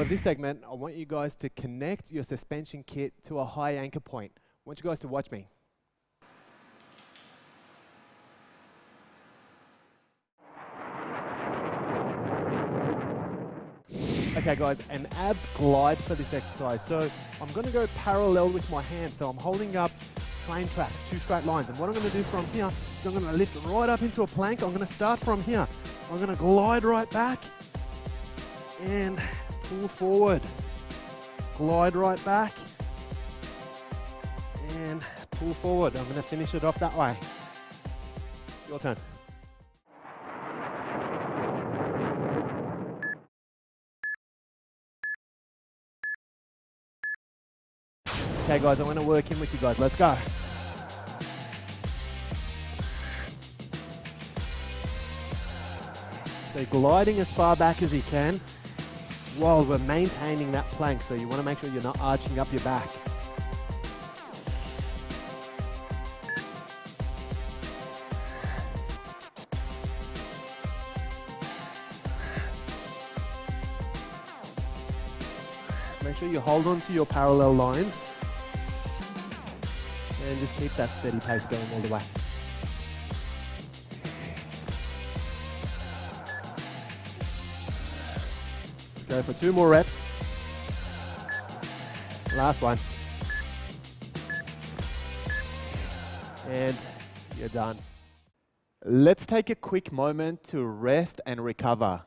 this segment, I want you guys to connect your suspension kit to a high anchor point. I want you guys to watch me. Okay guys, an abs glide for this exercise. So I'm going to go parallel with my hands. So I'm holding up train tracks, 2 straight lines. And what I'm going to do from here is I'm going to lift right up into a plank. I'm going to start from here. I'm going to glide right back and pull forward. Glide right back and pull forward. I'm going to finish it off that way. Your turn. Okay guys, I want to work in with you guys. Let's go. So gliding as far back as you can while we're maintaining that plank. So you want to make sure you're not arching up your back. Make sure you hold on to your parallel lines. And just keep that steady pace going all the way. Let's go for 2 more reps. Last one. And you're done. Let's take a quick moment to rest and recover.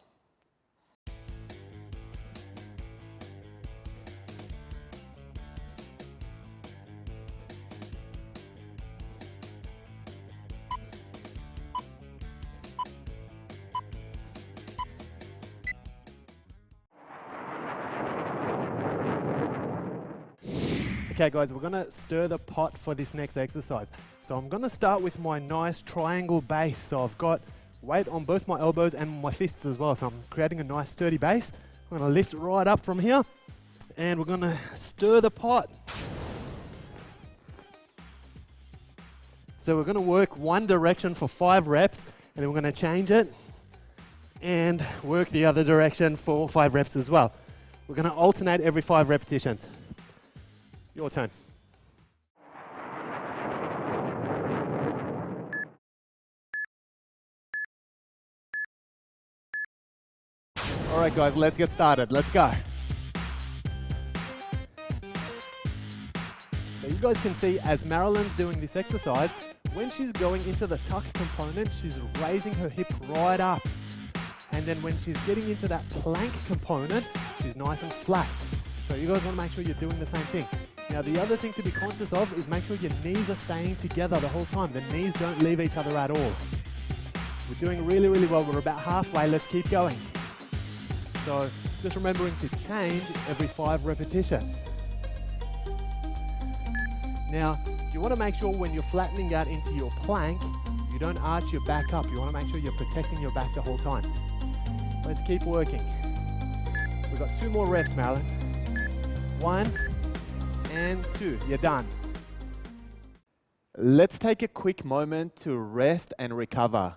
Okay guys, we're going to stir the pot for this next exercise. So I'm going to start with my nice triangle base. So I've got weight on both my elbows and my fists as well. So I'm creating a nice sturdy base. I'm going to lift right up from here and we're going to stir the pot. So we're going to work one direction for 5 reps and then we're going to change it and work the other direction for 5 reps as well. We're going to alternate every 5 repetitions. Your turn. All right, guys, let's get started. Let's go. So you guys can see as Marilyn's doing this exercise, when she's going into the tuck component, she's raising her hip right up. And then when she's getting into that plank component, she's nice and flat. So you guys want to make sure you're doing the same thing. Now the other thing to be conscious of is make sure your knees are staying together the whole time. The knees don't leave each other at all. We're doing really, really well. We're about halfway. Let's keep going. So just remembering to change every 5 repetitions. Now you want to make sure when you're flattening out into your plank, you don't arch your back up. You want to make sure you're protecting your back the whole time. Let's keep working. We've got 2 more reps, Marilyn. 1 and 2. You're done. Let's take a quick moment to rest and recover.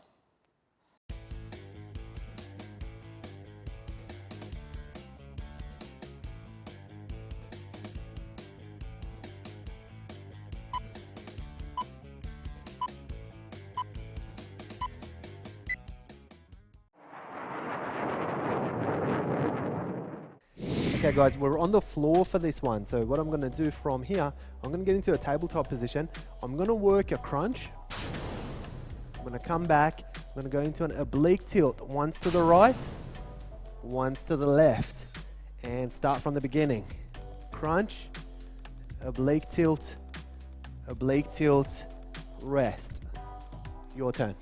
Okay guys, we're on the floor for this one. So what I'm going to do from here, I'm going to get into a tabletop position. I'm going to work a crunch. I'm going to come back. I'm going to go into an oblique tilt. Once to the right, once to the left. And start from the beginning. Crunch, oblique tilt, rest. Your turn.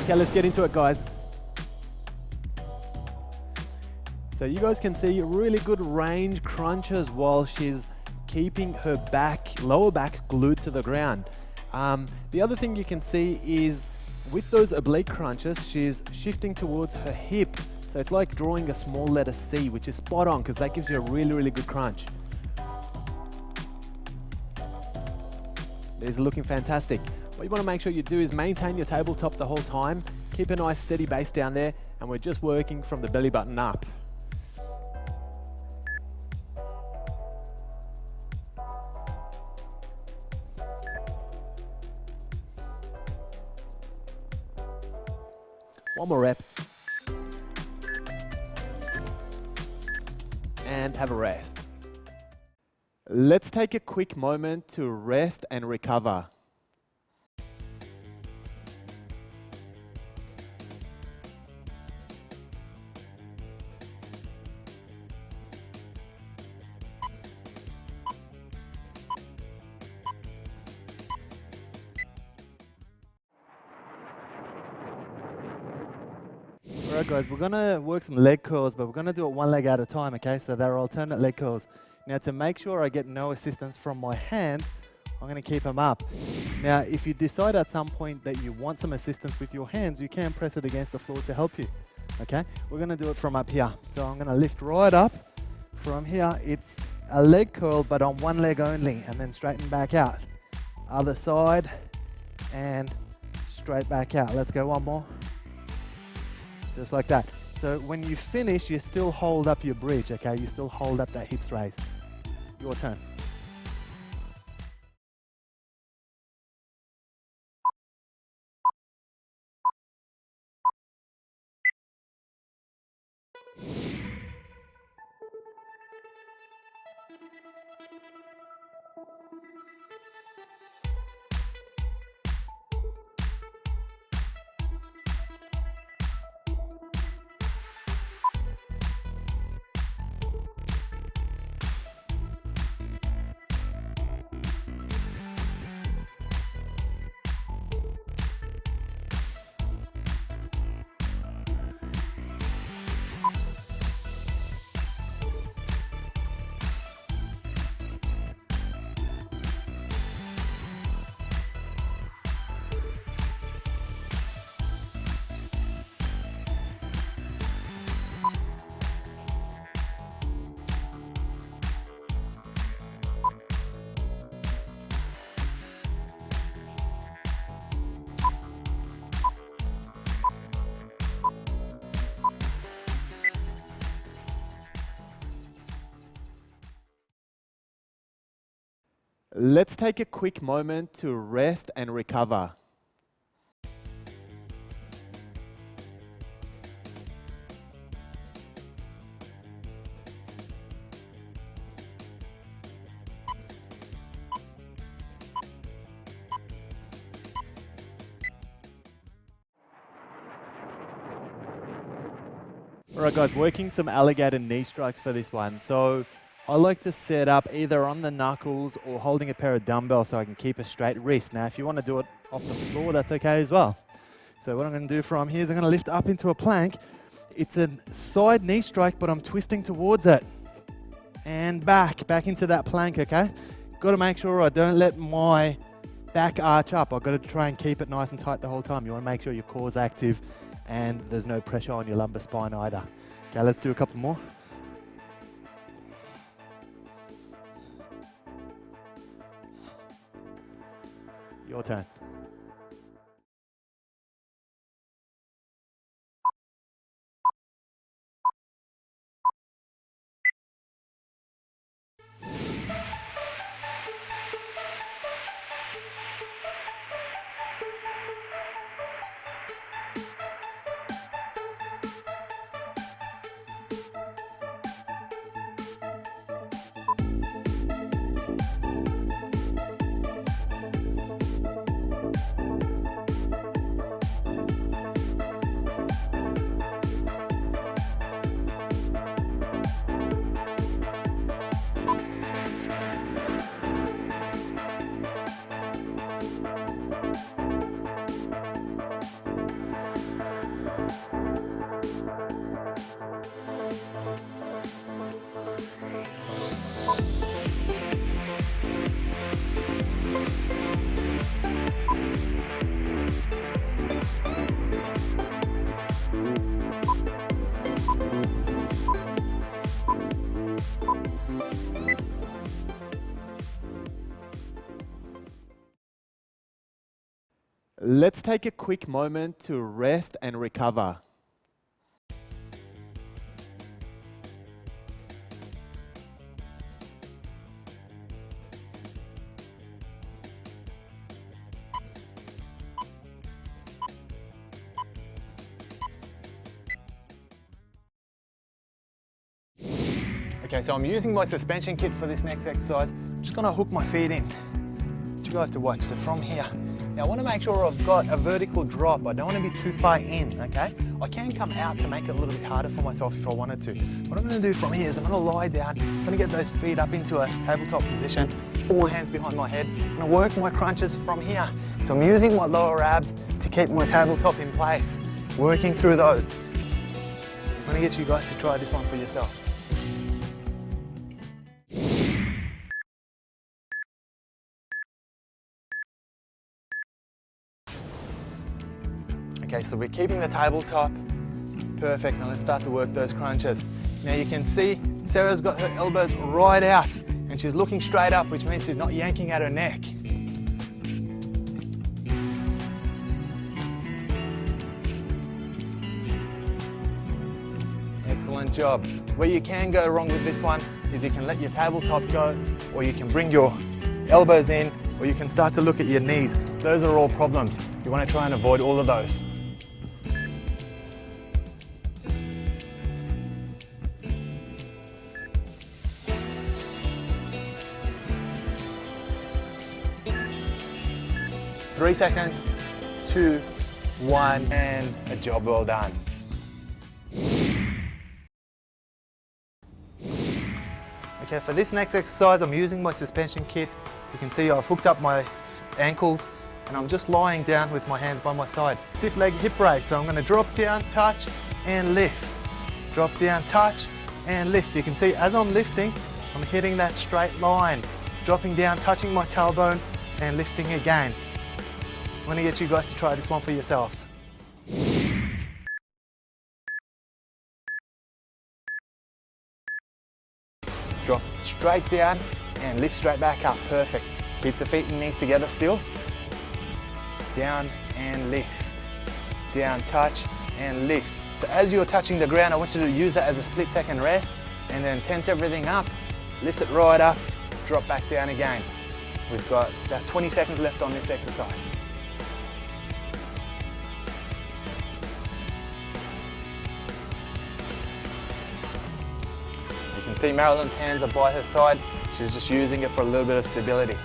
Okay, let's get into it, guys. So you guys can see really good range crunches while she's keeping her lower back glued to the ground. The other thing you can see is with those oblique crunches, she's shifting towards her hip. So it's like drawing a small letter C, which is spot on because that gives you a really, really good crunch. These are looking fantastic. What you want to make sure you do is maintain your tabletop the whole time, keep a nice steady base down there, and we're just working from the belly button up. One more rep. And have a rest. Let's take a quick moment to rest and recover. Alright guys, we're going to work some leg curls, but we're going to do it one leg at a time, okay? So they're alternate leg curls. Now to make sure I get no assistance from my hands, I'm going to keep them up. Now if you decide at some point that you want some assistance with your hands, you can press it against the floor to help you, okay? We're going to do it from up here. So I'm going to lift right up. From here, it's a leg curl, but on one leg only, and then straighten back out. Other side, and straight back out. Let's go one more. Just like that. So when you finish, you still hold up your bridge, okay? You still hold up that hips raise. Your turn. Let's take a quick moment to rest and recover. Alright guys, working some alligator knee strikes for this one. So I like to set up either on the knuckles or holding a pair of dumbbells so I can keep a straight wrist. Now if you want to do it off the floor, that's okay as well. So what I'm going to do from here is I'm going to lift up into a plank. It's a side knee strike, but I'm twisting towards it. And back into that plank, okay? Got to make sure I don't let my back arch up. I've got to try and keep it nice and tight the whole time. You want to make sure your core's active and there's no pressure on your lumbar spine either. Okay, let's do a couple more. Your turn. Let's take a quick moment to rest and recover. Okay, so I'm using my suspension kit for this next exercise. I'm just gonna hook my feet in. I want you guys to watch. So from here, now I wanna make sure I've got a vertical drop. I don't wanna be too far in, okay? I can come out to make it a little bit harder for myself if I wanted to. What I'm gonna do from here is I'm gonna lie down. I'm gonna get those feet up into a tabletop position. Put my hands behind my head. I'm gonna work my crunches from here. So I'm using my lower abs to keep my tabletop in place. Working through those. I'm gonna get you guys to try this one for yourselves. Okay, so we're keeping the tabletop. Perfect, now let's start to work those crunches. Now you can see Sarah's got her elbows right out and she's looking straight up, which means she's not yanking at her neck. Excellent job. Where you can go wrong with this one is you can let your tabletop go, or you can bring your elbows in, or you can start to look at your knees. Those are all problems. You want to try and avoid all of those. Three seconds, 2, 1, and a job well done. Okay, for this next exercise, I'm using my suspension kit. You can see I've hooked up my ankles and I'm just lying down with my hands by my side. Stiff leg hip raise, so I'm gonna drop down, touch, and lift. Drop down, touch, and lift. You can see as I'm lifting, I'm hitting that straight line. Dropping down, touching my tailbone, and lifting again. I'm gonna get you guys to try this one for yourselves. Drop straight down and lift straight back up, perfect. Keep the feet and knees together still. Down and lift. Down, touch, and lift. So as you're touching the ground, I want you to use that as a split second rest and then tense everything up, lift it right up, drop back down again. We've got about 20 seconds left on this exercise. You can see Marilyn's hands are by her side. She's just using it for a little bit of stability.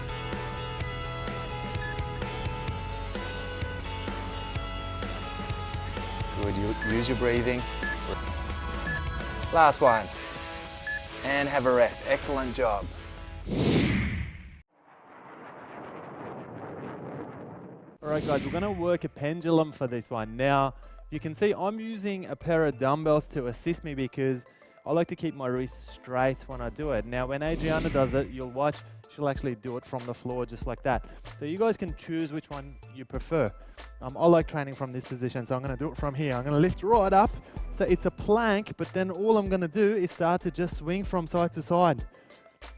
Good, you use your breathing. Last one. And have a rest. Excellent job. All right, guys, we're going to work a pendulum for this one. Now, you can see I'm using a pair of dumbbells to assist me because I like to keep my wrists straight when I do it. Now, when Adriana does it, you'll watch, she'll actually do it from the floor just like that. So you guys can choose which one you prefer. I like training from this position, so I'm going to do it from here. I'm going to lift right up. So it's a plank, but then all I'm going to do is start to just swing from side to side.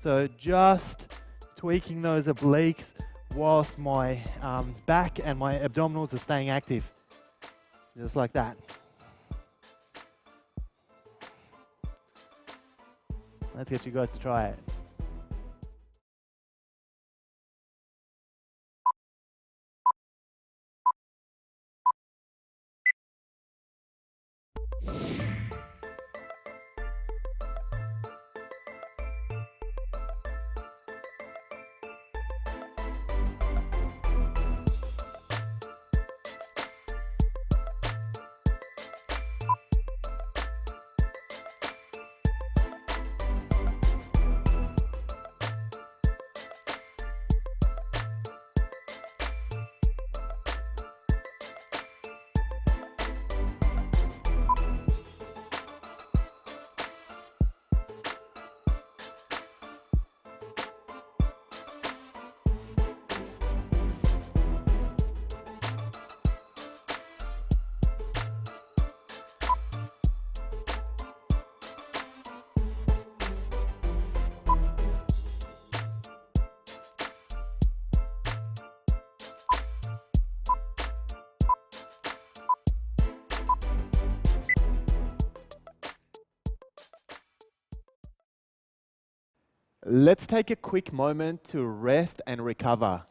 So just tweaking those obliques whilst my back and my abdominals are staying active. Just like that. Let's get you guys to try it. Let's take a quick moment to rest and recover.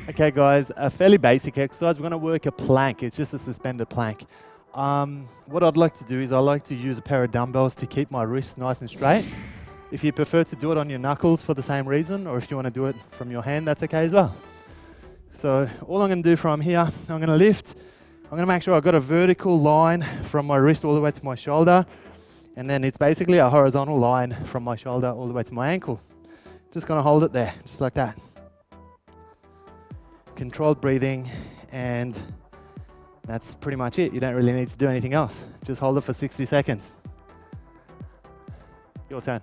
Okay guys, a fairly basic exercise. We're going to work a plank. It's just a suspended plank. What I'd like to do is I like to use a pair of dumbbells to keep my wrists nice and straight. If you prefer to do it on your knuckles for the same reason, or if you want to do it from your hand, that's okay as well. So all I'm going to do from here, I'm going to lift. I'm going to make sure I've got a vertical line from my wrist all the way to my shoulder. And then it's basically a horizontal line from my shoulder all the way to my ankle. Just going to hold it there, just like that. Controlled breathing, and that's pretty much it. You don't really need to do anything else. Just hold it for 60 seconds. Your turn.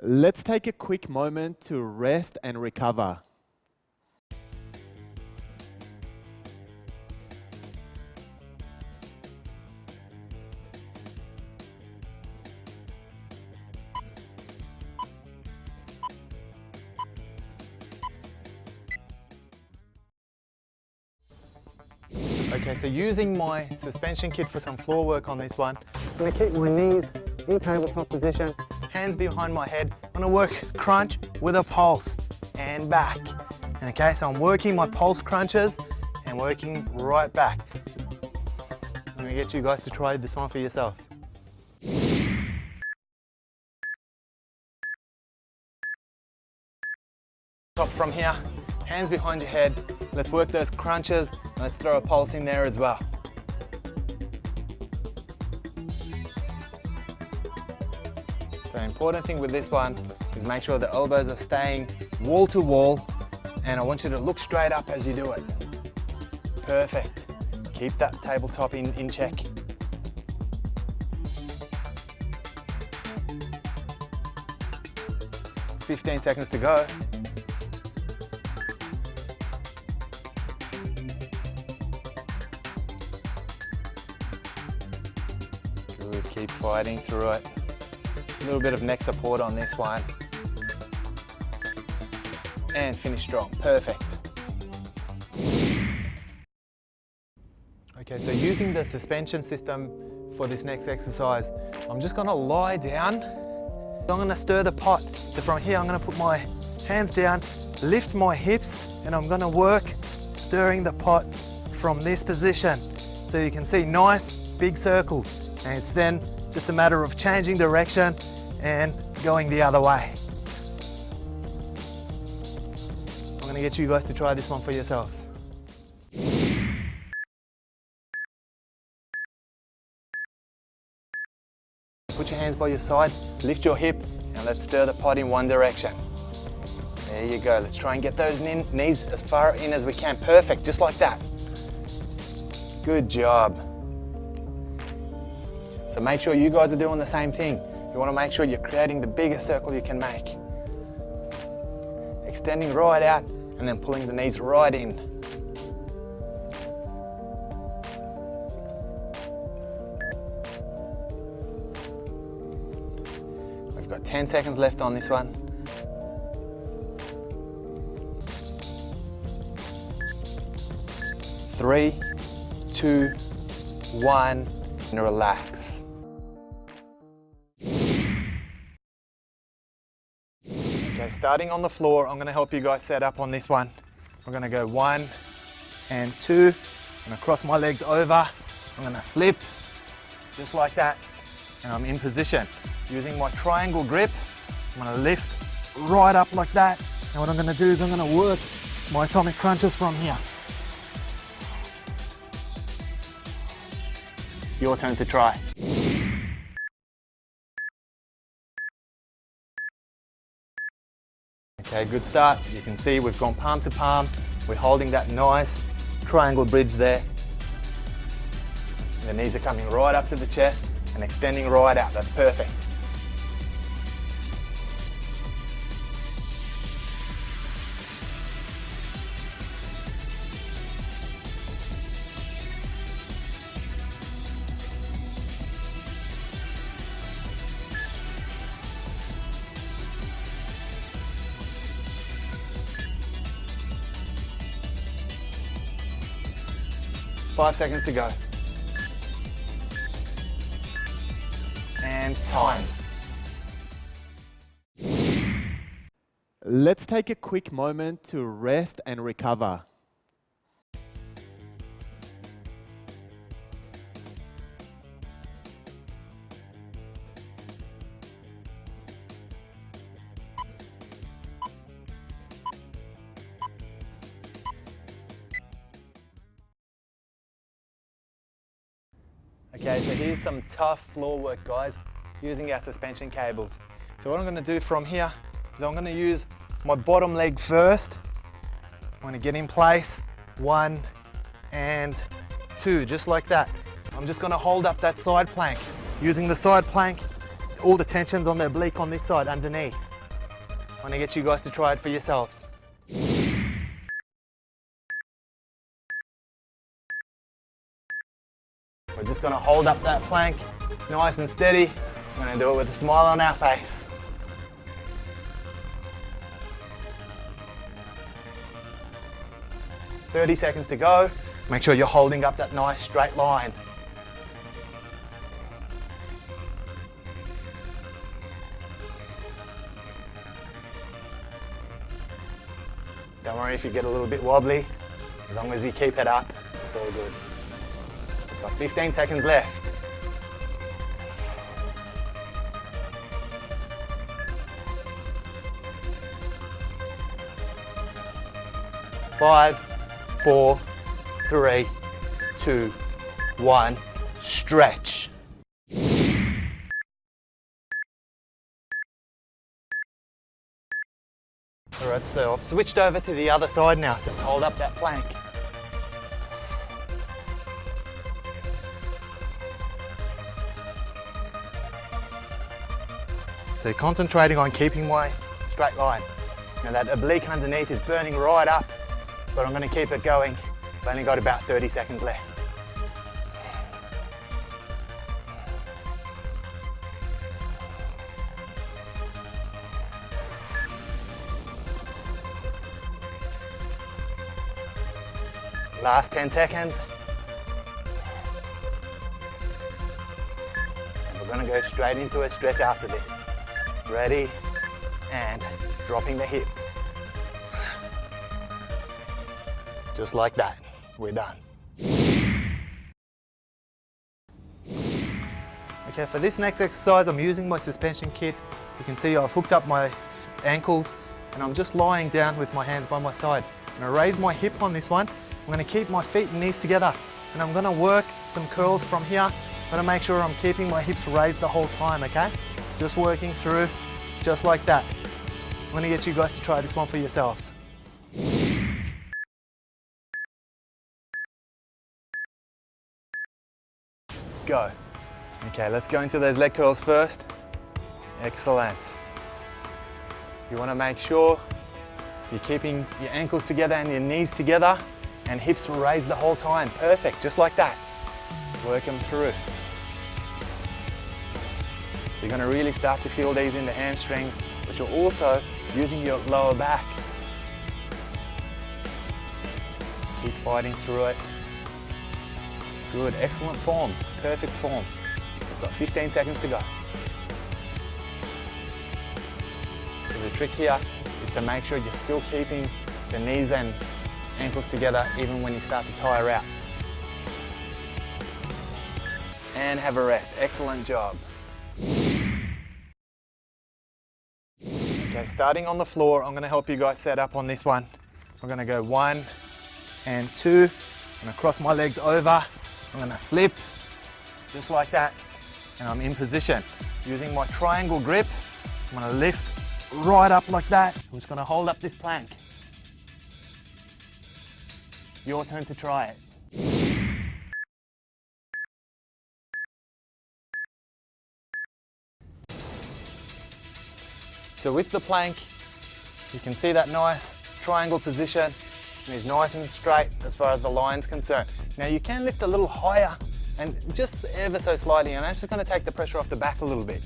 Let's take a quick moment to rest and recover. Okay, so using my suspension kit for some floor work on this one, I'm going to keep my knees in tabletop position, hands behind my head. I'm going to work crunch with a pulse and back. Okay, so I'm working my pulse crunches and working right back. I'm going to get you guys to try this one for yourselves. Top from here, hands behind your head. Let's work those crunches and let's throw a pulse in there as well. So the important thing with this one is make sure the elbows are staying wall to wall, and I want you to look straight up as you do it. Perfect. Keep that tabletop in check. "15 seconds to go. Good, keep fighting through it. A little bit of neck support on this one. And finish strong, perfect. Okay, so using the suspension system for this next exercise, I'm just gonna lie down. I'm gonna stir the pot. So from here, I'm gonna put my hands down, lift my hips, and I'm gonna work stirring the pot from this position. So you can see nice big circles. And it's then just a matter of changing direction and going the other way. I'm gonna get you guys to try this one for yourselves. Put your hands by your side, lift your hip, and let's stir the pot in one direction. There you go. Let's try and get those knees as far in as we can. Perfect, just like that. Good job. So make sure you guys are doing the same thing. You want to make sure you're creating the biggest circle you can make. Extending right out and then pulling the knees right in. 10 seconds left on this one. 3, 2, 1, and relax. Okay, starting on the floor, I'm gonna help you guys set up on this one. We're gonna go 1 and 2. I'm gonna cross my legs over. I'm gonna flip, just like that. And I'm in position. Using my triangle grip, I'm gonna lift right up like that. And what I'm gonna do is I'm gonna work my atomic crunches from here. Your turn to try. Okay, good start. You can see we've gone palm to palm. We're holding that nice triangle bridge there. The knees are coming right up to the chest and extending right out. That's perfect. Five seconds to go. And time. Let's take a quick moment to rest and recover. Okay, so here's some tough floor work, guys, using our suspension cables. So what I'm gonna do from here is I'm gonna use my bottom leg first. I'm gonna get in place, 1 and 2, just like that. So I'm just gonna hold up that side plank. Using the side plank, all the tension's on the oblique on this side, underneath. I wanna get you guys to try it for yourselves. We're just gonna hold up that plank, nice and steady. We're gonna do it with a smile on our face. "30 seconds to go. Make sure you're holding up that nice straight line. Don't worry if you get a little bit wobbly. As long as you keep it up, it's all good. Got 15 seconds left. Five, 4, 3, 2, 1. Stretch. All right, so I've switched over to the other side now, so let's hold up that plank. So concentrating on keeping my straight line. Now that oblique underneath is burning right up, but I'm going to keep it going. I've only got about 30 seconds left. Last 10 seconds. And we're going to go straight into a stretch after this. Ready, and dropping the hip. Just like that, we're done. Okay, for this next exercise, I'm using my suspension kit. You can see I've hooked up my ankles and I'm just lying down with my hands by my side. I'm gonna raise my hip on this one. I'm gonna keep my feet and knees together and I'm gonna work some curls from here. I'm gonna make sure I'm keeping my hips raised the whole time, okay? Just working through, just like that. I'm gonna get you guys to try this one for yourselves. Go. Okay, let's go into those leg curls first. Excellent. You wanna make sure you're keeping your ankles together and your knees together and hips raised the whole time. Perfect, just like that. Work them through. So you're going to really start to feel these in the hamstrings, but you're also using your lower back. Keep fighting through it. Good, excellent form, perfect form. We've got 15 seconds to go. So the trick here is to make sure you're still keeping the knees and ankles together even when you start to tire out. And have a rest, excellent job. Okay, starting on the floor, I'm going to help you guys set up on this one. We're going to go 1 and 2. I'm going to cross my legs over. I'm going to flip, just like that. And I'm in position. Using my triangle grip, I'm going to lift right up like that. I'm just going to hold up this plank. Your turn to try it. So with the plank, you can see that nice triangle position, and it's nice and straight as far as the line's concerned. Now you can lift a little higher and just ever so slightly, and that's just going to take the pressure off the back a little bit.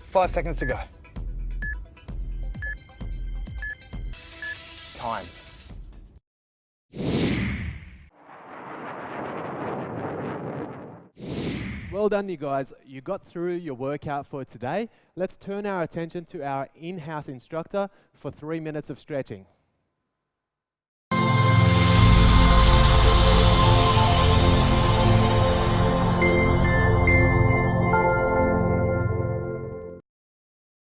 Five seconds to go. Time. Well done, you guys. You got through your workout for today. Let's turn our attention to our in-house instructor for 3 minutes of stretching.